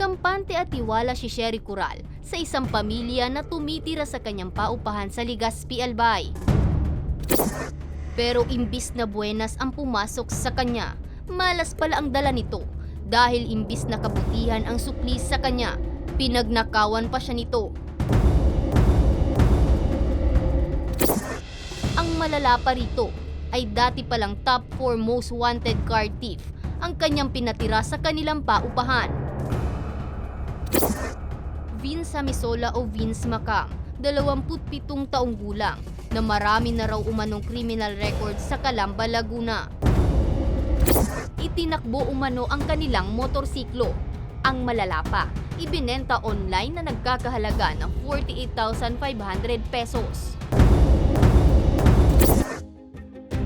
Kampante at tiwala si Sherry Coral sa isang pamilya na tumitira sa kanyang paupahan sa Legazpi, Albay. Pero imbis na buenas ang pumasok sa kanya, malas pala ang dala nito dahil imbis na kabutihan ang sukli sa kanya, pinagnakawan pa siya nito. Ang malala pa rito ay dati palang top 4 most wanted car thief ang kanyang pinatira sa kanilang paupahan. Vince Hamisola o Vince Macam, 27 taong gulang, na marami na raw umanong criminal record sa Calamba, Laguna. Itinakbo umano ang kanilang motorsiklo. Ang malala pa, ibinenta online na nagkakahalaga ng 48,500 pesos.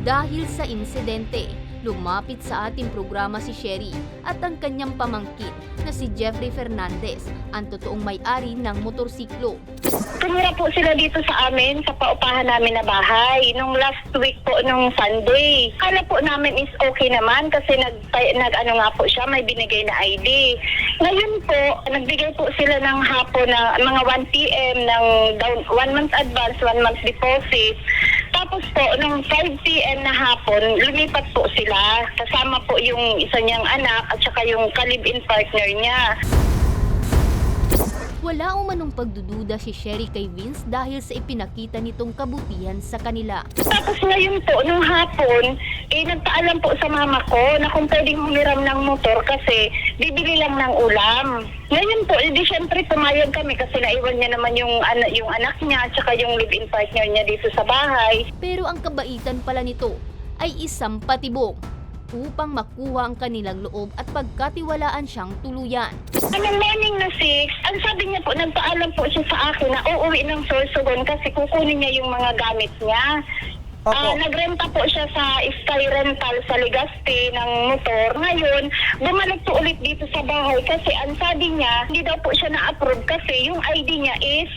Dahil sa insidente, lumapit sa ating programa si Sherry at ang kanyang pamangkin na si Jeffrey Fernandez, ang totoong may-ari ng motorsiklo. Tumira po sila dito sa amin, sa paupahan namin na bahay, nung last week po, nung Sunday. Kala po namin is okay naman kasi nag-ano nga po siya, may binigay na ID. Ngayon po, nagbigay po sila ng hapon na mga 1 p.m. ng 1 month advance, 1 month deposit. Tapos po, nung 5 p.m. na hapon, lumipat po sila. Kasama po yung isa niyang anak at saka yung ka-live-in partner niya. Wala umanong pagdududa si Sherry kay Vince dahil sa ipinakita nitong kabutihan sa kanila. Tapos ngayon po, nung hapon, nagpaalam po sa mama ko na kung pwedeng humiram ng motor kasi bibili lang ng ulam. Ngayon po, syempre pumayag kami kasi naiwan niya naman yung anak niya at saka yung live-in partner niya dito sa bahay. Pero ang kabaitan pala nito ay isang patibong upang makuha ang kanilang loob at pagkatiwalaan siyang tuluyan. Anong morning na 6, ang sabi niya po, nagpaalam po siya sa akin na uuwi ng Sorsogon kasi kukunin niya yung mga gamit niya. Nagrenta po siya sa Sky Rental sa Legazpi ng motor. Ngayon, bumalik po ulit dito sa bahay kasi ang sabi niya, hindi daw po siya na-approve kasi yung ID niya is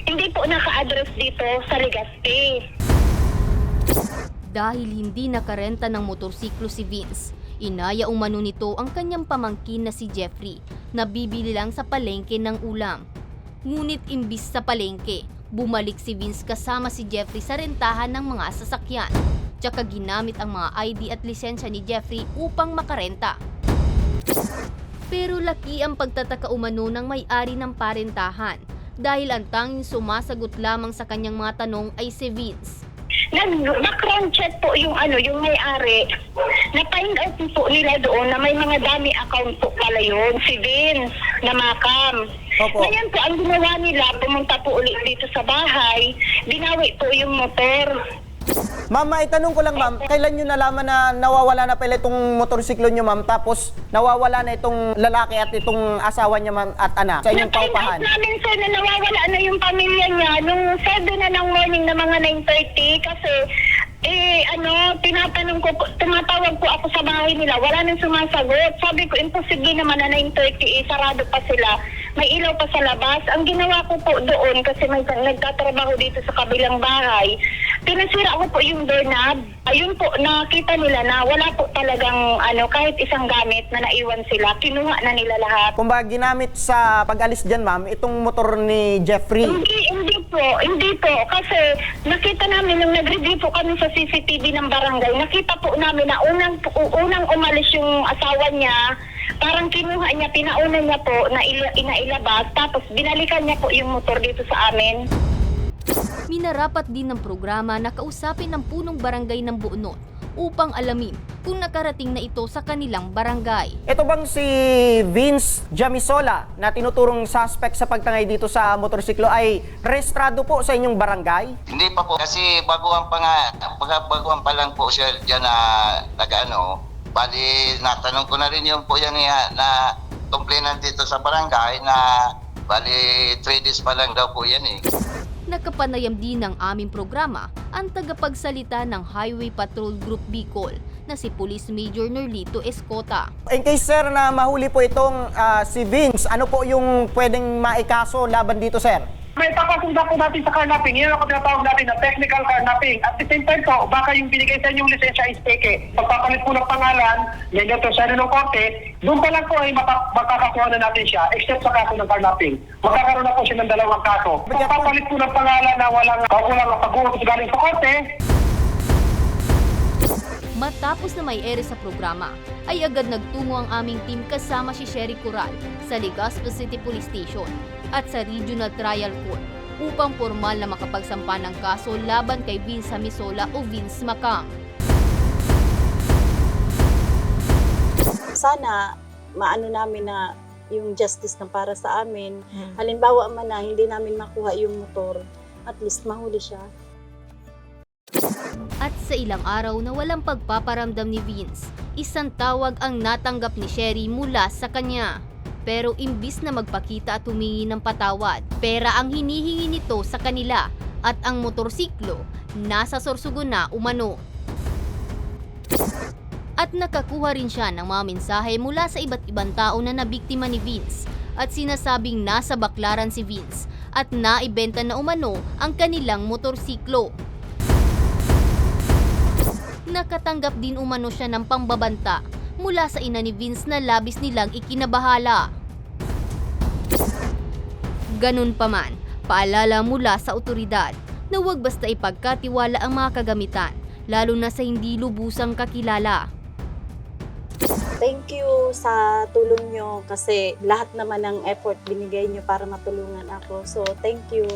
hindi po naka-address dito sa Legazpi. Dahil hindi nakarenta ng motorsiklo si Vince, inaya umano nito ang kanyang pamangkin na si Jeffrey na bibili lang sa palengke ng ulam. Ngunit imbis sa palengke, bumalik si Vince kasama si Jeffrey sa rentahan ng mga sasakyan. Tsaka ginamit ang mga ID at lisensya ni Jeffrey upang makarenta. Pero laki ang pagtataka umano ng may-ari ng parentahan dahil ang tanging sumasagot lamang sa kanyang mga tanong ay si Vince. Nag-background check po yung may-ari. Na-find out po nila doon na may mga dummy account po pala yun, si Vince na Macam. Opo. Ngayon po, ang ginawa nila, pumunta po ulit dito sa bahay, binawi po yung motor. Ma'am, maitanong ko lang ma'am, kailan nyo nalaman na nawawala na pala itong motorsiklo nyo ma'am, tapos nawawala na itong lalaki at itong asawa niya ma'am at anak sa inyong paupahan? Na-find out namin sir na nawawala na yung pamilya niya nung 7 na ng morning na mga 9:30 kasi tumatawag po ako sa bahay nila, wala nang sumasagot. Sabi ko, imposible naman na 9:30, sarado pa sila. May ilaw pa sa labas. Ang ginawa ko po doon, kasi may nagtatrabaho dito sa kabilang bahay, pinasira ko po yung doorknob. Ayun po, nakita nila na wala po talagang kahit isang gamit na naiwan sila. Kinuha na nila lahat. Kung ba ginamit sa pag-alis dyan ma'am, itong motor ni Jeffrey? Hindi po. Kasi nakita namin nung nag-review po kami sa CCTV ng barangay, nakita po namin na unang umalis yung asawa niya, parang kinuha niya, pinauna niya po na inailabas, tapos binalikan niya po yung motor dito sa amin. Minarapat din ng programa na kausapin ng punong barangay ng Buonot upang alamin kung nakarating na ito sa kanilang barangay. Ito bang si Vince Hamisola na tinuturong suspect sa pagtangay dito sa motorsiklo ay rehistrado po sa inyong barangay? Hindi pa po kasi baguhan pa lang po siya diyan na bali natanong ko na rin yung po yan na complainant dito sa barangay na bali 3 days pa lang daw po yan eh. Nakapanayam din ng aming programa ang tagapagsalita ng Highway Patrol Group Bicol na si Police Major Norlito Escota. In case sir na mahuli po itong si Vince, ano po yung pwedeng maikaso laban dito sir? May papasunda po natin sa carnapping. Yan ang tinatawag natin na technical carnapping. At the same time po, baka yung binigay sa inyong lisensya is peke. Pagpapalit po ng pangalan, yan yung tersyano ng korte, doon pa lang po ay makakakuha na natin siya, except sa kaso ng carnapping. Magkakaroon na po siya ng 2 kaso. Pagpapalit po ng pangalan na walang pag-utos galing sa korte. Matapos na may ere sa programa, ay agad nagtungo ang aming team kasama si Sherry Coral sa Legazpi City Police Station at sa Regional Trial Court upang formal na makapagsampa ng kaso laban kay Vince Hamisola o Vince Macang. Sana maano namin na yung justice na para sa amin. Halimbawa man na hindi namin makuha yung motor, at least mahuli siya. At sa ilang araw na walang pagpaparamdam ni Vince, isang tawag ang natanggap ni Sherry mula sa kanya. Pero imbis na magpakita at humingi ng patawad, pera ang hinihingi nito sa kanila at ang motorsiklo nasa Sorsogon na umano. At nakakuha rin siya ng mga mensahe mula sa iba't ibang tao na nabiktima ni Vince at sinasabing nasa Baklaran si Vince at naibenta na umano ang kanilang motorsiklo. Nakatanggap din umano siya ng pangbabanta mula sa ina ni Vince na labis nilang ikinabahala. Ganun pa man, paalala mula sa otoridad na huwag basta ipagkatiwala ang mga kagamitan, lalo na sa hindi lubusang kakilala. Thank you sa tulong nyo kasi lahat naman ng effort binigay nyo para matulungan ako. So, thank you.